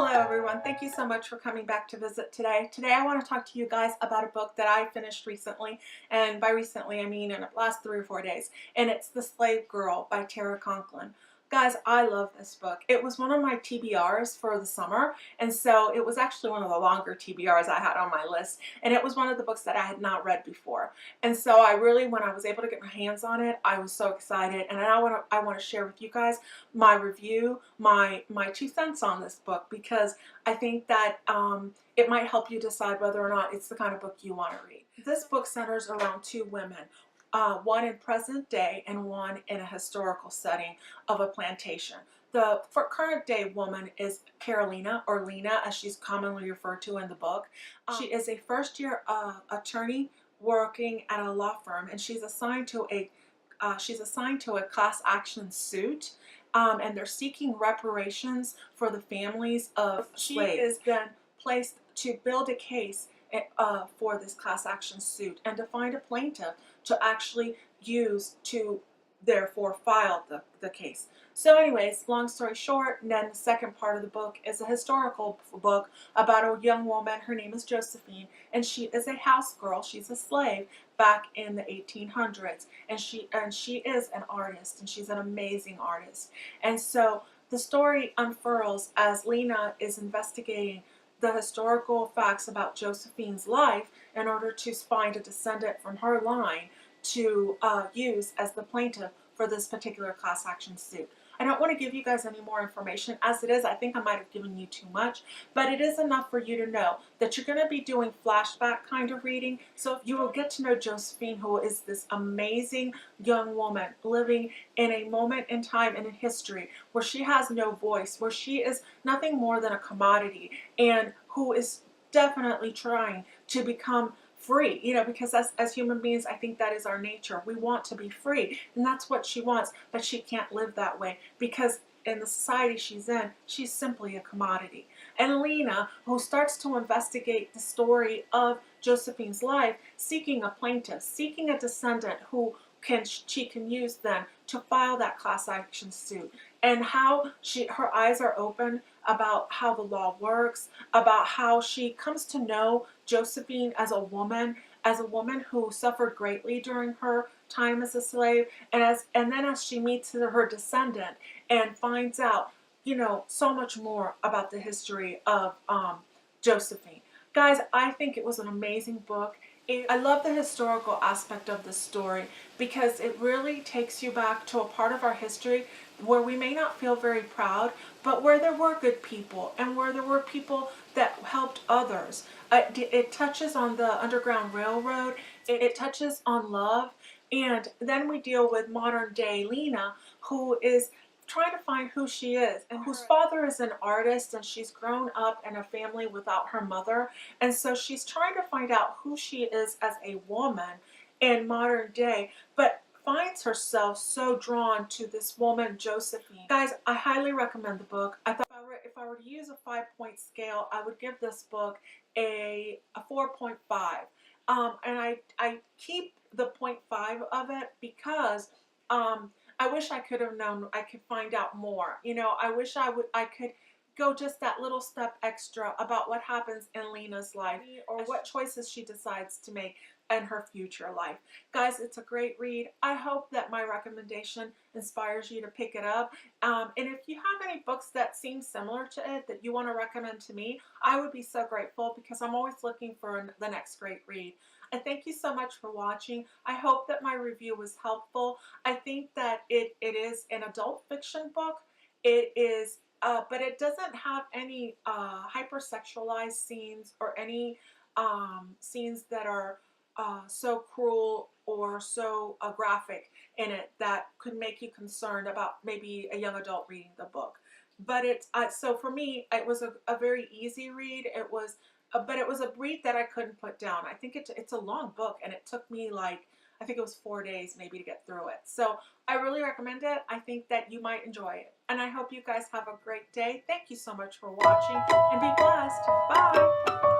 Hello everyone, thank you so much for coming back to visit today. Today I want to talk to you guys about a book that I finished recently, and by recently I mean in the last 3 or 4 days, and it's The Slave Girl by Conklin. Guys, I love this book. It was one of my TBRs for the summer, and so it was actually one of the longer TBRs I had on my list, and it was one of the books that I had not read before. And so I really, when I was able to get my hands on it, I was so excited, and I want to share with you guys my review, my 2 cents on this book, because I think that it might help you decide whether or not it's the kind of book you want to read. This book centers around 2 women. One in present day and one in a historical setting of a plantation. The current day woman is Carolina, or Lena as she's commonly referred to in the book. She is a first-year attorney working at a law firm, and she's assigned to a class action suit, and they're seeking reparations for the families of slaves. She is then placed to build a case for this class action suit and to find a plaintiff to actually use to therefore file the case. So anyways, long story short, and then the second part of the book is a historical book about a young woman. Her name is Josephine, and she is a house girl. She's a slave back in the 1800s, and she is an artist, and she's an amazing artist. And so the story unfurls as Lena is investigating the historical facts about Josephine's life in order to find a descendant from her line to use as the plaintiff for this particular class action suit. I don't want to give you guys any more information. As it is, I think I might have given you too much, but it is enough for you to know that you're going to be doing flashback kind of reading. So you will get to know Josephine, who is this amazing young woman living in a moment in time and in history where she has no voice, where she is nothing more than a commodity, and who is definitely trying to become free, you know, because as human beings, I think that is our nature. We want to be free, and that's what she wants, but she can't live that way because in the society she's in, she's simply a commodity. And Lena, who starts to investigate the story of Josephine's life, seeking a plaintiff, seeking a descendant who she can use then to file that class action suit, and how her eyes are open about how the law works, about how she comes to know Josephine as a woman who suffered greatly during her time as a slave, and then as she meets her descendant and finds out, you know, so much more about the history of Josephine. Guys, I think it was an amazing book. I love the historical aspect of the story because it really takes you back to a part of our history where we may not feel very proud, but where there were good people and where there were people that helped others. It touches on the Underground Railroad, it touches on love, and then we deal with modern day Lena, who is trying to find who she is, and whose father is an artist, and she's grown up in a family without her mother, and so she's trying to find out who she is as a woman in modern day, but finds herself so drawn to this woman Josephine. Guys, I highly recommend the book. I thought if I were to use a 5-point scale, I would give this book a 4.5. And I keep the 0.5 of it because I wish I could have known, I could find out more. You know, I wish I could go just that little step extra about what happens in Lena's life or what choices she decides to make in her future life. Guys, it's a great read. I hope that my recommendation inspires you to pick it up. And if you have any books that seem similar to it that you want to recommend to me, I would be so grateful because I'm always looking for the next great read. I thank you so much for watching. I hope that my review was helpful. I think that it is an adult fiction book. It is, but it doesn't have any hypersexualized scenes or any scenes that are so cruel or so graphic in it that could make you concerned about maybe a young adult reading the book. But it's so for me, it was a very easy read. It was. But it was a read that I couldn't put down. I think it's a long book, and it took me like, I think it was 4 days maybe to get through it. So I really recommend it. I think that you might enjoy it. And I hope you guys have a great day. Thank you so much for watching, and be blessed. Bye.